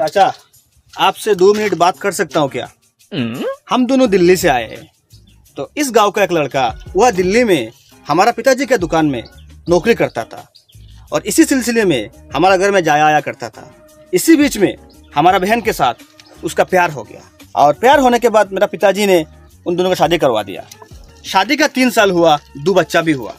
चाचा, आपसे 2 मिनट बात कर सकता हूँ क्या? हम दोनों दिल्ली से आए हैं। तो इस गांव का एक लड़का, वह दिल्ली में हमारा पिताजी के दुकान में नौकरी करता था और इसी सिलसिले में हमारा घर में जाया आया करता था। इसी बीच में हमारा बहन के साथ उसका प्यार हो गया और प्यार होने के बाद मेरा पिताजी ने उन दोनों का शादी करवा दिया। शादी का 3 साल हुआ, 2 बच्चा भी हुआ।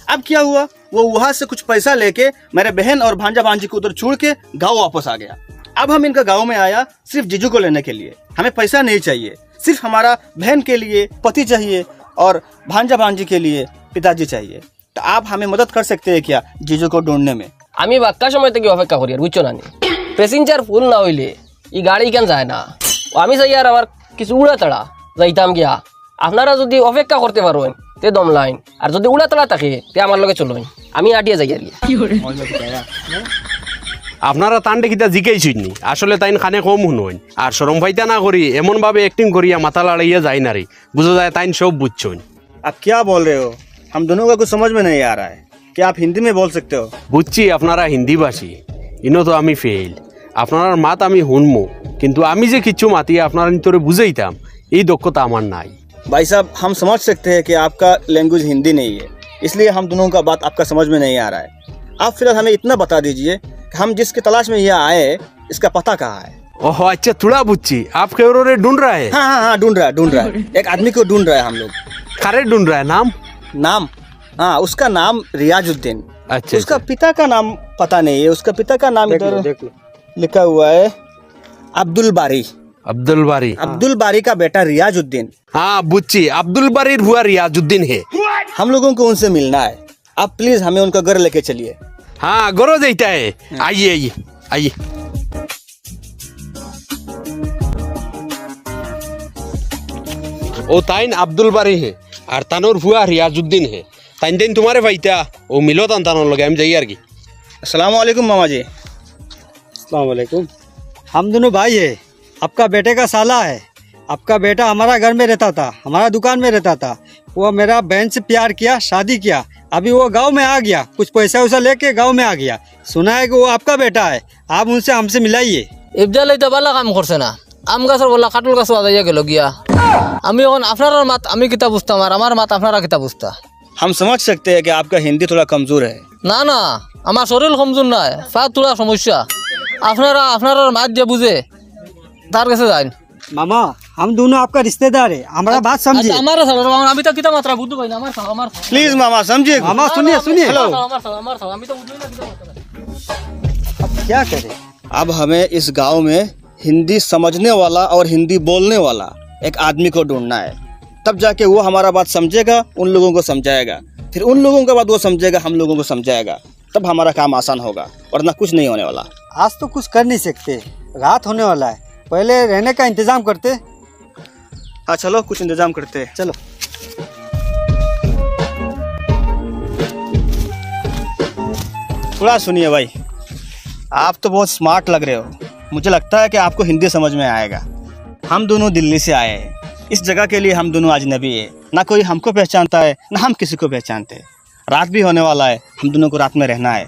अब क्या हुआ, वो वहाँ से कुछ पैसा लेके मेरे बहन और भांजा भांजी को उधर छोड़ के गाँव वापस आ गया। अब हम इनका गाँव में आया सिर्फ जीजू को लेने के लिए। हमें पैसा नहीं चाहिए, सिर्फ हमारा बहन के लिए पति चाहिए और भांजा भांजी के लिए पिताजी चाहिए। तो आप हमें मदद कर सकते हैं क्या जीजू को ढूंढने में? আমি বাক্কা সময় থেকে অপেক্ষা করি আর বুঝছো না প্যাসেঞ্জার ফুল না হইলে এই গাড়ি কেন যায় না। আমি চাই আর আমার কিছু উড়া তাড়া যাইতাম গিয়া। আপনারা যদি অপেক্ষা করতে পারেন তে দম লাইন, আর যদি উড়া তাড়া থাকে তে আমার লগে চলুন, আমি আটিয়া যাই আর কি। আপনারা তান্ডে কিতা জিকাইছুইনি, আসলে তাইন খানে কম শুনুন আর শরম ফাইতা না করি এমন ভাবে অ্যাক্টিং করিয়া মাথা লড়াইয়া যায় না রে, বুঝা যায় তাইন সব বুঝছুন। आप क्या बोल रहे हो? हम दोनों का कुछ समझ में नहीं आ रहा है। क्या आप हिंदी में बोल सकते हो? বুঝছি আপনারা হিন্দি ভাষী, ইনো তো আমি ফেল। আপনার মাত আমি শুনমু, কিন্তু আমি যে কিছু মাতি আপনার তোরে বুঝাইতাম এই দক্ষতা আমার নাই। भाई साहब, हम समझ सकते हैं कि आपका लैंग्वेज हिंदी नहीं है, इसलिए हम दोनों का बात आपका समझ में नहीं आ रहा है। आप फिलहाल हमें इतना बता दीजिए कि हम जिसकी तलाश में यहाँ आए इसका पता कहाँ है। ओहो अच्छा, थोड़ा बुझছি। आप केवरो रे ढूंढ रहा है? हाँ हाँ हाँ, ढूंढ रहा है। एक आदमी को ढूंढ रहा है हम लोग। खारे ढूंढ रहा है? नाम? हाँ, उसका नाम रियाजुद्दीन। अच्छा, उसका पिता का नाम पता नहीं है। उसका पिता का नाम इधर लिखा हुआ है अब्दुल बारी। अब्दुल बारी का बेटा रियाजुद्दीन। हाँ बुझছি, अब्दुल बारीर हुआ रियाजुद्दीन है। हम लोगों को उनसे मिलना है। आप प्लीज हमें उनका घर लेके चलिए। हाँ गरो देता है। आइए आइए आइए। ओ ताइन अब्दुल बारी है और तानोर हुआ रियाजुद्दीन है। ताइन दिन तुम्हारे भाईता वो मिलो तानोर लगे हम जाइए की। अस्सलाम वालेकुम मामा जी। अस्सलाम वालेकुम। हम दोनों भाई है। आपका बेटे का साला है। आपका बेटा हमारा घर में रहता था, हमारा दुकान में रहता था। वो मेरा बहन से प्यार किया, शादी किया। अभी वो गांव में आ गया, कुछ पैसा वैसा लेके गांव में आ गया। सुना है कि वो आपका बेटा है। आप उनसे हमसे मिलाइए। ইবজাল তো বালা কাম করছে না, আম গাছের বলা কাটল গাছ বাজাইয়া গেল গিয়া। আমি এখন আপনার মাত আমি কিতা বুঝতাম আর আমার মাত আপনারা কিতা বুঝতা। हम समझ सकते हैं कि आपका हिंदी थोड़ा कमजोर है। না না, আমার শরীর কমজোর নাই, ফাত তোলা সমস্যা। আপনারা আপনার মাত দিয়ে বুঝে তার কাছে যান। मामा, हम दोनों आपका रिश्तेदार है, हमारा बात समझिए। আমার আমি তো কিতা মাত্রা বুঝতে পাই না। আমার प्लीज मामा समझिए। मामा सुनिए सुनिए। हेलो। আমি তো বুঝলি না কিতা মাত্রা। अब क्या करें? अब हमें इस गांव में हिंदी समझने वाला और हिंदी बोलने वाला एक आदमी को ढूंढना है। तब जाके वो हमारा बात समझेगा, उन लोगों को समझाएगा, फिर उन लोगों का बात वो समझेगा, हम लोगों को समझाएगा। तब हमारा काम आसान होगा, वरना कुछ नहीं होने वाला। आज तो कुछ कर नहीं सकते, रात होने वाला है। पहले रहने का इंतजाम करते। हाँ चलो, कुछ इंतजाम करते हैं। चलो। थोड़ा सुनिए भाई, आप तो बहुत स्मार्ट लग रहे हो। मुझे लगता है कि आपको हिंदी समझ में आएगा। हम दोनों दिल्ली से आए हैं। इस जगह के लिए हम दोनों अजनबी है। ना कोई हमको पहचानता है, ना हम किसी को पहचानते। रात भी होने वाला है, हम दोनों को रात में रहना है।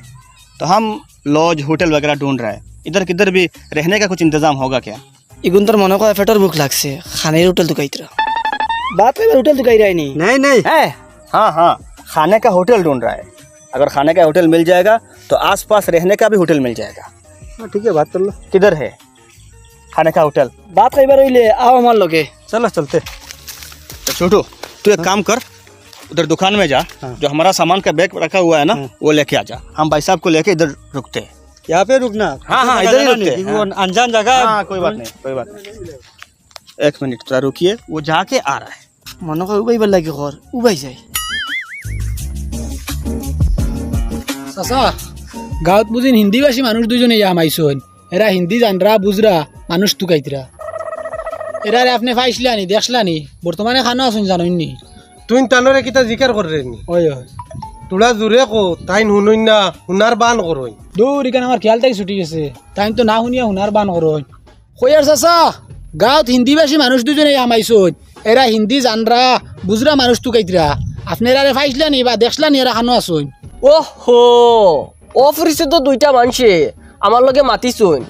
तो हम लॉज होटल वगैरह ढूंढ रहे हैं। इधर किधर भी रहने का कुछ इंतजाम होगा क्या? ইগুন্তর মনে করে পেটর ভুক লাগছে, খানের হোটেল দুকাইতরা। বাপ এবার হোটেল দুকাই রাই নি। नहीं नहीं है? हाँ हाँ, खाने का होटल ढूंढ रहा है। अगर खाने का होटल मिल जाएगा तो आसपास रहने का भी होटल मिल जाएगा। हाँ, ठीक है, बात कर लो। किधर है खाने का होटल? বাপ খাইবার হইলে আও আমার লগে। चलो चलते। तो छोटू, तू एक काम कर, उधर दुकान में जा। जो हमारा सामान का बैग रखा हुआ है ना, वो लेके आ जा। हम भाई साहब को लेके इधर रुकते हैं। यहाँ पे रुकना। हाँ, हाँ, इधर ही रुकते हैं। वो अनजान जगह है। हाँ, कोई बात नहीं, कोई बात नहीं। एक मिनट थोड़ा रुकिए, वो जाके आ रहा है। মনে করে উবাইবার লাগে ঘর উবাই যায়। চাচা, গাঁৱত বুজিন হিন্দীভাষী মানুষ দুজনে ইয়া মাইছন। এরা হিন্দি জানরা বুঝরা মানুষ তুকাইতরা। এরারে আপনি পাইছিলানি দেখলানি, বর্তমানে খানো আছেন জানেননি? তুই তানরে কিতা জিকার কররেনি? ওই ওই তোরা জোরে কো, তাই শুনুন না, শুনার বান করই। দূর ইখানে আমার খেয়াল তাই ছুটি গেছে। তাই তো না শুনিয়া শুনার বান করন। কইয়ার চাচা, গাঁৱত হিন্দীভাষী মানুষ দুজনে ইয়া মাইছন। এরা হিন্দি জানরা বুঝরা মানুষ তুকাইতরা। আপনি এরারে পাইছিলানি বা দেখলানি এরা খানো আছেন? ওহো, অফিসে তো দুইটা মানুষে আমার লগে মাতিছুন।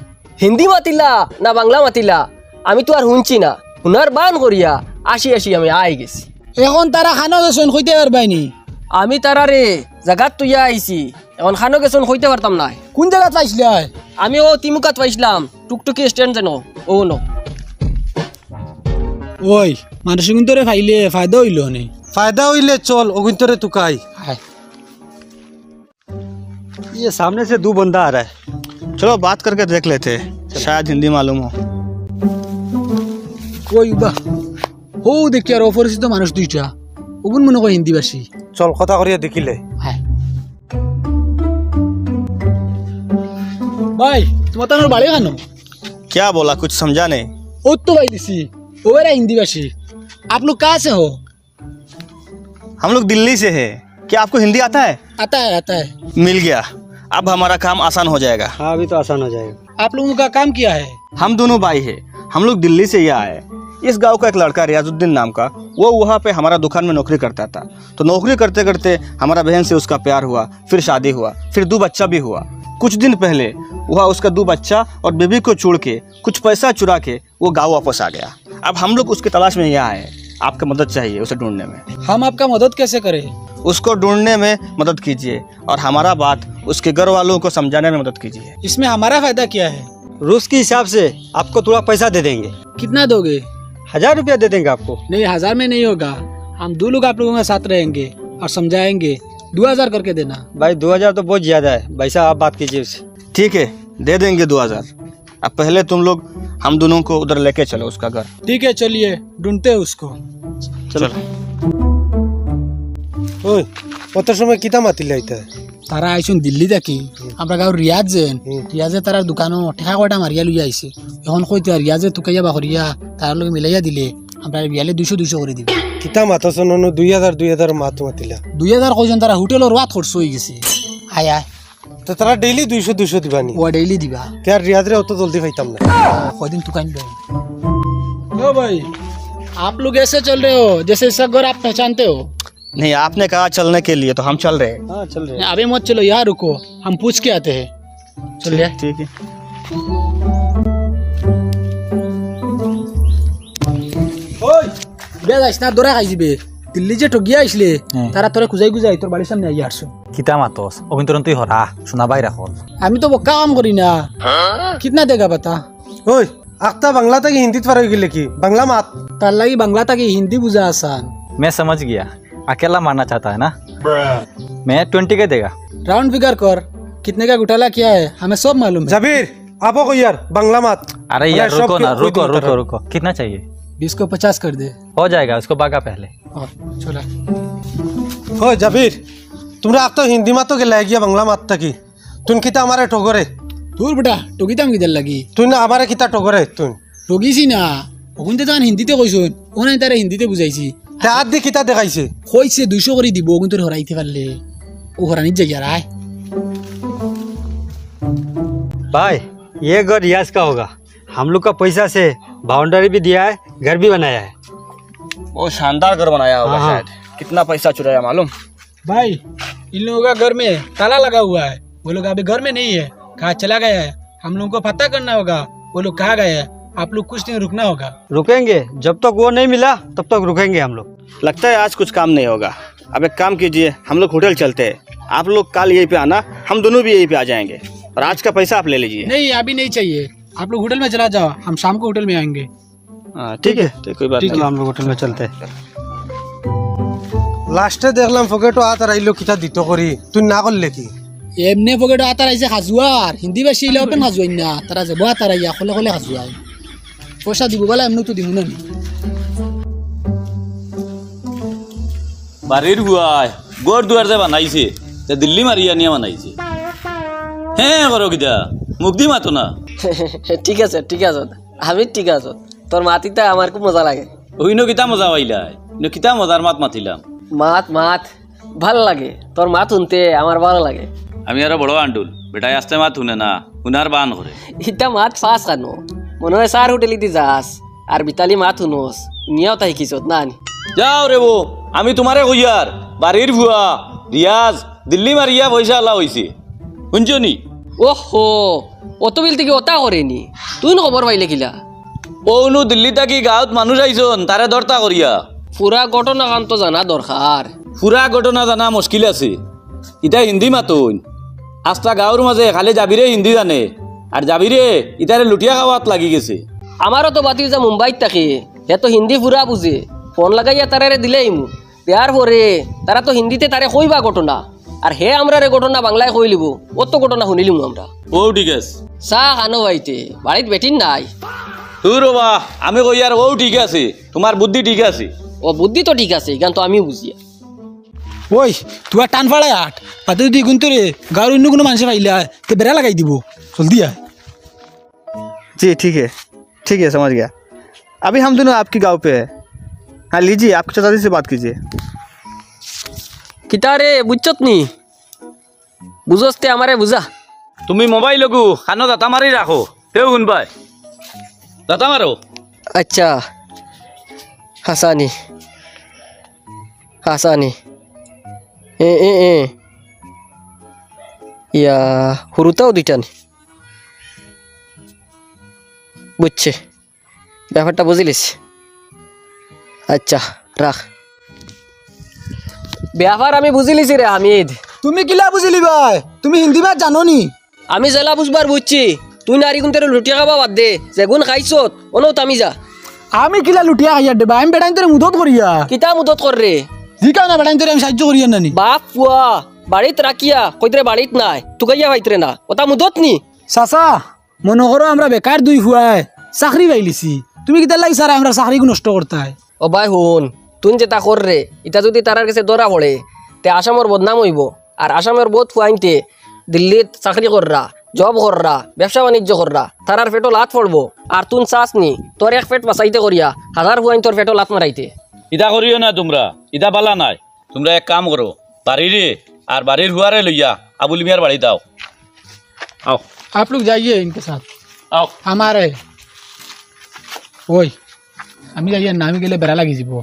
হিন্দি মাতিলা না বাংলা মাতিলা আমি তো আর শুনছি না হুনার বান করিয়া আসি আসি আমি আই গেছি এখন তারা খানো গেছেন কইতে পারবাইনি আমি তারারে জাগাত তুইয়া আইছি এখন খানো গেছন কইতে পারতাম না কোন জায়গা পাইছিলে আমি ও তিমুকাত পাইছিলাম টুকটুকি স্ট্যান্ড যেন ও নো ওই মানুষ কিন্তু ফাইলে ফায়দা হইল নে ফায়দা হইলে চল অগুন্তরে তুকাই ये सामने से 2 बंदा आ रहा है। चलो बात करके देख लेते, शायद हिंदी मालूम हो। কই বা ও দেখি আর অপরিচিত মানুষ দুইটা ওগুন মনে কয় হিন্দি ভাষী চল কথা করিয়া দেখিলে ভাই তোমার তো আমার বাড়ি খানো क्या बोला, कुछ समझा नहीं। ও তো ভাই দিছি ও এরা হিন্দি ভাষী आप लोग कहाँ से हो हम लोग दिल्ली से है। क्या आपको हिंदी आता है? आता है मिल गया, अब हमारा काम आसान हो जाएगा। हाँ अभी तो आसान हो जाएगा। आप लोगों का काम क्या है हम दोनों भाई हैं, हम लोग दिल्ली से ही आए हैं। इस गांव का एक लड़का रियाजुद्दीन नाम का, वो वहाँ पे हमारा दुकान में नौकरी करता था। तो नौकरी करते करते हमारा बहन से उसका प्यार हुआ, फिर शादी हुआ, फिर 2 बच्चा भी हुआ। कुछ दिन पहले वह उसका 2 बच्चा और बेबी को छोड़ के कुछ पैसा चुरा के वो गाँव वापस आ गया। अब हम लोग उसकी तलाश में यहाँ आए हैं। आपका मदद चाहिए उसे ढूंढने में। हम आपका मदद कैसे करें उसको ढूंढने में मदद कीजिए और हमारा बात उसके घर वालों को समझाने में मदद कीजिए। इसमें हमारा फायदा क्या है रूस के हिसाब से आपको थोड़ा पैसा दे देंगे। कितना दोगे 1000 रुपया दे देंगे आपको। नहीं 1000 में नहीं होगा हम 2 लोग आप लोगों के साथ रहेंगे और समझाएंगे 2000 करके देना भाई 2000 तो बहुत ज्यादा है, भाई साहब आप बात कीजिए उससे। ठीक है, दे देंगे 2000। अब पहले तुम लोग हम दोनों को उधर लेके चलो उसका घर। ठीक है चलिए ढूंढते हैं उसको चलो। ওই কত সময় কিতা মাতিলে আইতা তারা আইসুন দিল্লি থাকি আমরা গাঁও রিয়াজ যেন রিয়াজে তার দোকানও ঠেকা কয়টা মারিয়া লইয়া আইছে এখন কইতে রিয়াজে তুকাইয়া বাহরিয়া তার লগে মিলাইয়া দিলে আমরা বিয়ালে 200 করে দিবে কিতা মাতছ ননু 2000 মাত মাতিলা 2000 কইজন তারা হোটেলের রাত খরচ হয়ে গেছে আয় আয় তো তারা ডেইলি 200 দিবানি ও ডেইলি দিবা তার রিয়াদরে অত জলদি পাইতাম না কদিন तुकाइन लो ओ भाई आप लोग ऐसे चल रहे हो जैसे इसका घर आप पहचानते हो नहीं, आपने कहा चलने के लिए तो हम चल रहे हैं। हाँ चल रहे हैं। अबे मत चलो यहाँ रुको हम पूछ के आते हैं चलिए ठीक है। ওই বেশ আইস না দৌড়া খাই দিবে দিল্লি যে ঠগিয়া আইসলে তারা তোরে খুঁজাই খুঁজাই তোর বাড়ির সামনে আইয়া আসছো কিতা মাতস অবিন্তরণ তুই হরা শোনা বাই রাখল আমি তো বক্কা কাম করি না কিতনা দেগা বাতা ওই আক্তা বাংলা থেকে হিন্দিত পার হয়ে গেলে কি বাংলা মাত তার লাগি বাংলা তাকে হিন্দি বুঝা আসান मैं समझ गया अकेला मारना चाहता है ना मैं 20 के देगा राउंड फिगर कर कितने का घोटाला किया है हमें सब मालूम है জাবির আপো কই यार বাংলা মাত अरे यार रुको ना रुको कितना चाहिए 20 को 50 कर दे हो जाएगा उसको बागा पहले और चला ওই জাবির তোমরা আক্তা হিন্দি মাতো গেলা গিয়া বাংলা মাত থাকি তুই কিতা আমারে ঠগরে दूर बेटा टोकीताम किधर लगी তুই না আমারে কিতা ঠগরে তুই টগিছি না ওখানতে তখন হিন্দিতে কইছুন ওখানে তারা হিন্দিতে বুঝাইছি তে আদ দি কিতা দেখাইছে কইছে 200 করে দিব ওখান তোর হরাইতে পারলে ও হরানির জায়গা রায় भाई ये घर रियाज का होगा। हम लोग का पैसा से बाउंड्री भी दिया है, घर भी बनाया है। बहुत शानदार घर बनाया होगा हाँ। शायद। कितना पैसा चुराया मालूम? भाई इन लोगों का घर में ताला लगा हुआ है वो लोग अभी घर में नहीं है कहाँ चला गया है हम लोगों को पता करना होगा वो लोग कहाँ गए हैं आप लोग कुछ दिन रुकना होगा रुकेंगे जब तक वो नहीं मिला तब तक रुकेंगे हम लोग। लगता है आज कुछ काम नहीं होगा। अब एक काम कीजिए, हम लोग होटल चलते हैं। आप लोग कल यहीं पे आना, हम दोनों भी यहीं पे आ जाएंगे और आज का पैसा आप ले लीजिए। नहीं अभी नहीं चाहिए आप लोग होटल में चला जाओ हम शाम को होटल में आएंगे हाँ ठीक है, कोई बात ठीक नहीं। चलो हम लोग होटल में चलते हैं। লাস্টে দেখলাম ফকেটো হাত আইলো কিতা দিত করি তুই না করলে কি এমনি পকেট আতার আইছে খাজুয়ার হিন্দি ভাষী ইলে ওপেন খাজুয়াই না তারা যাব আতার আইয়া কলে কলে খাজুয়াই পয়সা দিব বলে এমনি তো দিব না বাড়ির বুয়াই গড় দুয়ার যে বানাইছে তে দিল্লি মারিয়া নিয়ে বানাইছে হ্যাঁ করো কিতা মুখ দি মাতো না ঠিক আছে আমি ঠিক আছে তোর মাতিতে আমার খুব মজা লাগে ওইনো কিতা মজা পাইলাই ইনো কিতা মজার মাত মাতিলাম মাত ভাল লাগে তোর মাত শুনতে আমার ভালো লাগে আমি আরো বড় আন্টুল বেটাই আসতে মাত শুনে না হুনার বান করে ইটা মাত ফাঁস খানো মনে হয় সার হোটেলিতে যাস আর বিতালি মাত শুনোস নিয়াও তাই কিছত না যাও রে বো আমি তোমারে কইয়ার বাড়ির ভুয়া রিয়াজ দিল্লি মারিয়া পয়সা আলা হইছে শুনছো নি ওহো অত বিল থেকে ওটা করেনি তুই খবর পাইলে কিলা ওনু দিল্লি থাকি গাঁৱত মানুষ আইছন তারে দরতা করিয়া পুরা ঘটনা কান তো জানা দরকার পুরা ঘটনা জানা মুশকিল আছে ইটা হিন্দি মাতুন আস্তা গাঁৱৰ মাঝে খালি যাবিরে হিন্দি জানে আর যাবিরে ইটারে লুটিয়া খাওয়াত লাগি গেছে আমারও তো বাতিল যা মুম্বাইত থাকে হে তো হিন্দি পুরা বুঝে ফোন লাগাইয়া তারারে দিলেই মু দেয়ার পরে তারা তো হিন্দিতে তারে কইবা ঘটনা আর হে আমরা রে ঘটনা বাংলায় কই লিব অত ঘটনা শুনিলিমু আমরা ও ঠিক আছে চাহ খানো বাইতে বাড়িত বেটিন নাই তুই রবা আমি কই আর ও ঠিক আছে তোমার বুদ্ধি ঠিক আছে ও বুদ্ধি তো ঠিক আছে গান তো আমি বুঝিয়া ওই তুই আর টান ফাড়াই আট পাতে যদি গুনতে রে গাঁর অন্য কোনো মানুষে পাইলে তে বেড়া লাগাই দিব জলদি আয় जी ठीक है समझ गया। अभी हम दोनों आपके गांव पे है। हाँ लीजिए आपके चाचा से बात कीजिए। কিতা রে বুঝছত নি বুঝতে আমারে বুঝা তুমি মোবাইল লগু খানো দাতা মারি রাখো কেউ শুন পায় দাতা মারো আচ্ছা হাসানি হাসানি এ ইয়া হুরুতাও দুইটানি বুঝছে ব্যাপারটা বুঝিলিস আচ্ছা রাখ ব্যাপার আমি বুঝিলিছি রে হামিদ তুমি কিলা বুঝিলি ভাই তুমি হিন্দি মাত জানো নি আমি জেলা বুঝবার বুঝছি তুই নারী গুণ লুটিয়া খাবা বাদ দে যেগুন খাইছত অনও তামি যা আমি কিলা লুটিয়া খাইয়া দেবা আমি বেড়াইন তোরে মুদত করিয়া কিতা মুদত কর রে জি কারণে বেড়াইন তোরে আমি সাহায্য করিয়া নানি বাপ পুয়া বাড়িত রাখিয়া কইতরে বাড়িত নাই তুকাইয়া ভাইতরে না ওটা মুদত নি চাচা মনে করো আমরা বেকার দুই ফুয়ায় চাকরি পাইলিছি তুমি কিতা লাগি স্যার আমরা চাকরি নষ্ট করতাই ও ভাই হুন তুই যেটা কর রে এটা যদি তারার কাছে ধরা পড়ে তে আসামর বদনাম হইব আর আসামের বোধ ফুয়াইনতে দিল্লিত চাকরি কররা জব কররা ব্যবসা বাণিজ্য কররা তারার পেটো লাত পড়বো আর তুন চাস নি তোর এক পেট বাঁচাইতে করিয়া হাজার ফুয়াইন তোর পেটো লাত মারাইতে ইটা করিও না তোমরা ইটা বালা নাই তোমরা এক কাম করো বাড়িরে আর বাড়ির হুয়ারে লইয়া আবুল মিয়ার বাড়ি দাও আও आप लोग जाइए इनके साथ আও हमारे ওই আমি যাইয়া নামি গেলে বেড়া লাগি যাব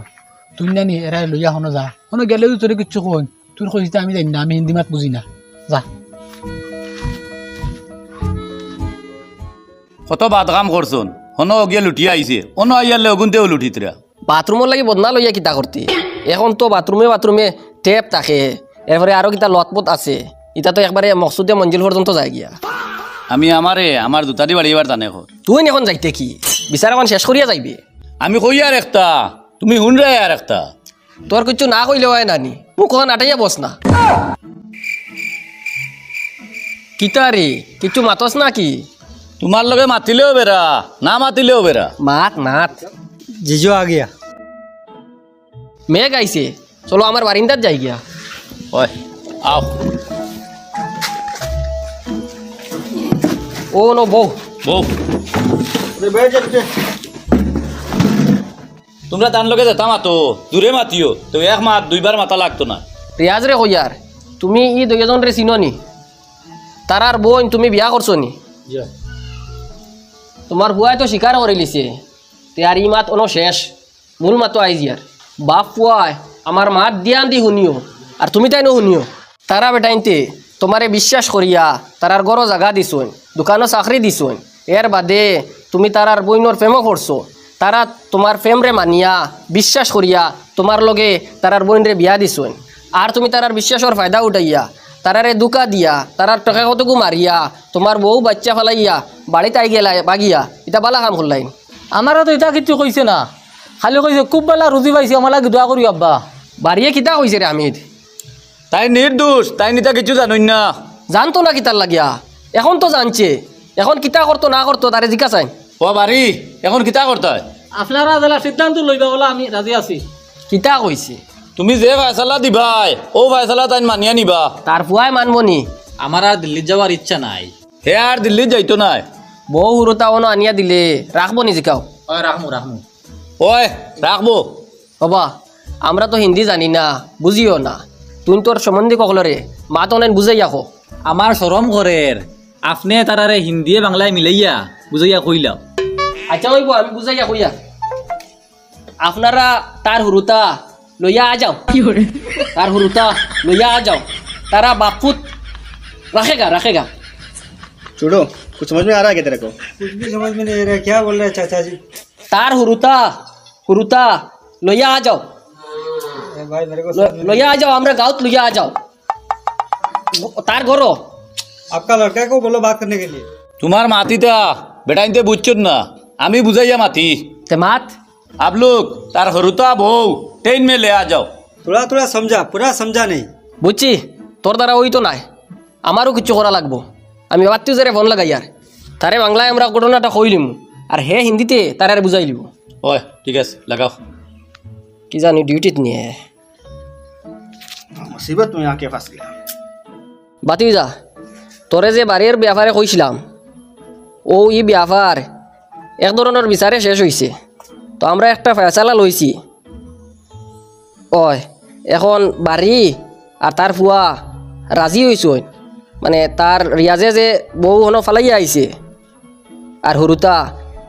তুই জানি এরা লইয়া হনো যা হনো গেলে তোর কিচ্ছু কই তোর কইতে আমি জানি না আমি হিন্দি মাত বুঝি না যা কত বাদ কাম করছন হন গিয়ে লুটিয়া আইছে অন আইয়ালে অগুনতেও লুটিতরা বাথরুমের লাগি বদনা লইয়া কিতা করতে এখন তো বাথরুমে টেপ থাকে এরপরে আরো কিতা লতপত আছে এটা তো একবারে মকসুদে মঞ্জিল পর্যন্ত যায় গিয়া আমি আমার দুটারি বাড়ি এবার জানে কর তুই এখন যাইতে কি বিচার এখন শেষ করিয়া যাইবে আমি কই আর একটা তুমি শুন রে আর একটা তোর কিছু না কইলে হয় নানি মুখ ওখান আটাইয়া বস না কিতা রে কিছু মাতস না কি তোমার লগে মাতিলেও বেড়া না মাতিলেও বেড়া মাত जीजो आ गया। মেঘ আইছে চলো আমার বারিন্দার যাই গিয়া ওই আও ও নো বউ বউ তোমরা তার লগে যেতা মাতো দূরে মাতিও তো এক মাত দুইবার মাথা লাগতো না রিয়াজ রে কইয়ার তুমি ই দুইজন রে চিননি তারার বোন তুমি বিয়া করছো নি তোমার বুয়াই তো স্বীকার করে লিছে তে আর ই মাত অনো শেষ মূল মাতো আইজ ইয়ার বাপ পুয়াই আমার মাত দিয়ান দি শুনিও আর তুমি তাই শুনিও তারা বেটাইনতে তোমারে বিশ্বাস করিয়া তারার গড় জাগা দিছুন দোকানো চাকরি দিছুন এর বাদে তুমি তারার বইনর প্রেমও করছো তারা তোমার প্রেমরে মানিয়া বিশ্বাস করিয়া তোমার লগে তারার বইনরে বিয়া দিছুন আর তুমি তারার বিশ্বাসের ফায়দা উঠাইয়া তারারে দুকা দিয়া তারার টকা কতকু মারিয়া তোমার বউ বাচ্চা ফেলাইয়া বাড়িতে আই গেলা বাগিয়া এটা বালা কাম করলাইন আমারও তো এটা কিছু কইছে না খালি কইছে খুব বেলা রুজি পাইছে আমার লাগে দোয়া করি আব্বা বাড়িয়ে কিতা কইছে রে আমির তাই নির্দোষ তাই নিতা কিছু জানুই না জানতো না কিতার লাগিয়া এখন তো জানছে এখন কিতা করতো না করতো তারে জিজ্ঞাসাই ও বাড়ি এখন কিতা করতে হয় আপনারা জেলা সিদ্ধান্ত লইবা বলে আমি রাজি আছি কিতা কইছে তুমি যে ফয়সালা দিবাই ও ফয়সালা তাই মানিয়া নিবা তার ফুয়াই মানব নি আমার আর দিল্লি যাওয়ার ইচ্ছা নাই হে আর দিল্লি যাইতো নাই বউ হুরতা অনো আনিয়া দিলে রাখবো নি জিকাও রাখমু ওই রাখবো বাবা আমরা তো হিন্দি জানি না বুঝিও না তুই তোর সম্বন্ধে কখলরে মা তো অনেক বুঝাই আখো আমার শরম ঘরের আপনি তারারে হিন্দিয়ে বাংলায় মিলাইয়া বুঝাইয়া কইলাম আচ্ছা হইব আমি বুঝাইয়া কইয়া আপনারা তার হুরুতা লইয়া আ যাও তার হুরুতা লইয়া আ যাও তারা বাপুত রাখেগা छोड़ो कुछ कुछ समझ में आ रहा है क्या तेरे को? कुछ भी समझ में नहीं आ रहा, क्या बोल रहे हैं चाचा जी? तार हुरुता लइया आ जाओ, ए भाई मेरे को समझ में लइया आ जाओ, हमरा गाँव लइया आ जाओ। तार घरो आपका लड़का को बोलो बात करने के लिए। তোমার মাতিটা বেটা ইনতে বুঝছত না, আমি বুঝাইয়া মাতি। ते मात आप लोग तार हरुता बहू ट्रेन में ले आ जाओ। थोड़ा थोड़ा समझा, पूरा समझा नहीं। বুঝছি তোর দ্বারা ওই তো নাই, আমারও কিছু করা লাগবো। আমি বাত্তিও যারে ফোন লাগাই আর তারে বাংলায় আমরা ঘটনাটা কইলিম আর হে হিন্দিতে তারে আর বুঝাই লিব। ओए ठीक है लगाओ। কি জানি ডিউটিত নিয়ে मुसीबत में आके फंस गया। বাতিও যা তোরে যে বাড়ির ব্যাপারে কইছিলাম ও ই ব্যাপার এক ধরনের বিচারে শেষ হয়েছে, তো আমরা একটা ফয়সালা লইছি। ওই এখন বাড়ি আর তার ফুয়া রাজি হয়েছ, মানে তার রিয়াজে যে বউ হনো ফালাইয়া আইছে আর হরুতা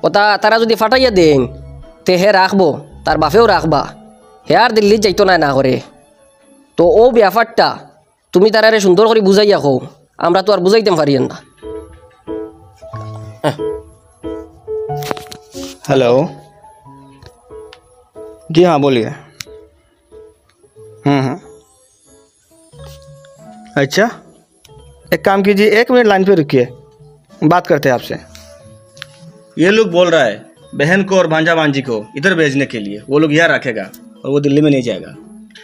ওটা তারা যদি ফাটাইয়া দেন তে হে রাখবো, তার বাপেও রাখবা, হে আর দিল্লি যাইতো না করে। তো ও ব্যাপারটা তুমি তারারে সুন্দর করে বুঝাইয়া কও, আমরা তো আর বুঝাইতাম পারিয়েন না। हेलो जी हाँ बोलिए। अच्छा एक काम कीजिए, 1 मिनट लाइन पे रुकिए, बात करते हैं आपसे। ये लोग बोल रहा है बहन को और भांजा भांजी को इधर भेजने के लिए, वो लोग यहाँ रखेगा और वो दिल्ली में नहीं जाएगा।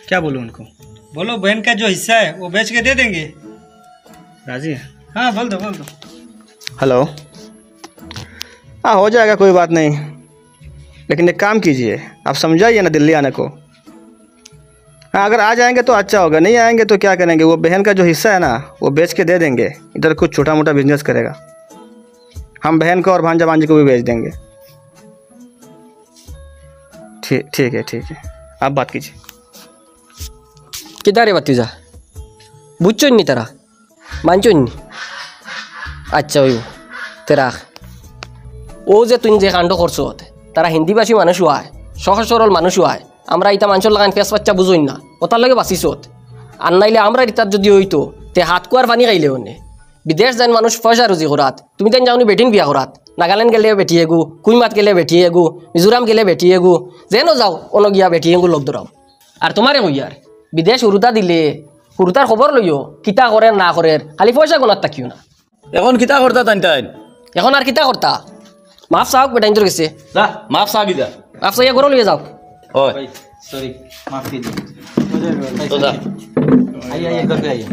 क्या बोलूँ उनको? बोलो बहन का जो हिस्सा है वो बेच के दे देंगे। राजी है? हाँ बोल दो बोल दो। हेलो हाँ हो जाएगा, कोई बात नहीं, लेकिन एक काम कीजिए आप समझाइए ना दिल्ली आने को। हाँ अगर आ जाएंगे तो अच्छा होगा, नहीं आएंगे तो क्या करेंगे, वो बहन का जो हिस्सा है ना वो बेच के दे देंगे, इधर कुछ छोटा मोटा बिजनेस करेगा, हम बहन को और भांजा भांजी को भी बेच देंगे। ठीक है आप बात कीजिए। কিদারে বাতিজা বুঝছই নি তারা মানছই নি? আচ্ছা ওই তে রাখ। ও যে তুই যে কাণ্ড করছো তারা হিন্দিভাষী মানুষও আয়, সহজ সরল মানুষও আয়, আমরা ইতা মানুষের লাগান পেঁচ বাচ্চা বুঝই না, ওটার লাগে বাঁচিছত। আর নাইলে আমরা ইতার যদি হইতো তে হাত কুয়ার পানি খাইলে অনে। বিদেশ যান মানুষ পয়সা রুজি করাত, তুমি তাই যাওনি বেটিন বিয়া করাত, নাগাল্যান্ড গেলে বেটি এগু, কুইমাত গেলে বেটি এগু, মিজোরাম গেলে বেটি এগু, যেন যাও অন গিয়া বেটি এগু লগ ধরাও। আর তোমারে কইয়ার বিদেশ হুরুতা দিলে হুরুতার খবর লইও কিতা করে না করে, খালি পয়সা গোনার তাকিও না। এখন কিতা করতা টাইন টাইন? এখন আর কিতা করতা? মাফ চাওক বেটাইন তোর গেছে, না মাপ সাগি দা। মাফ চাইয়া ঘরে লইয়া যাও। ओए सॉरी माफ कीजिए तो जा। आइए घर पे आइए।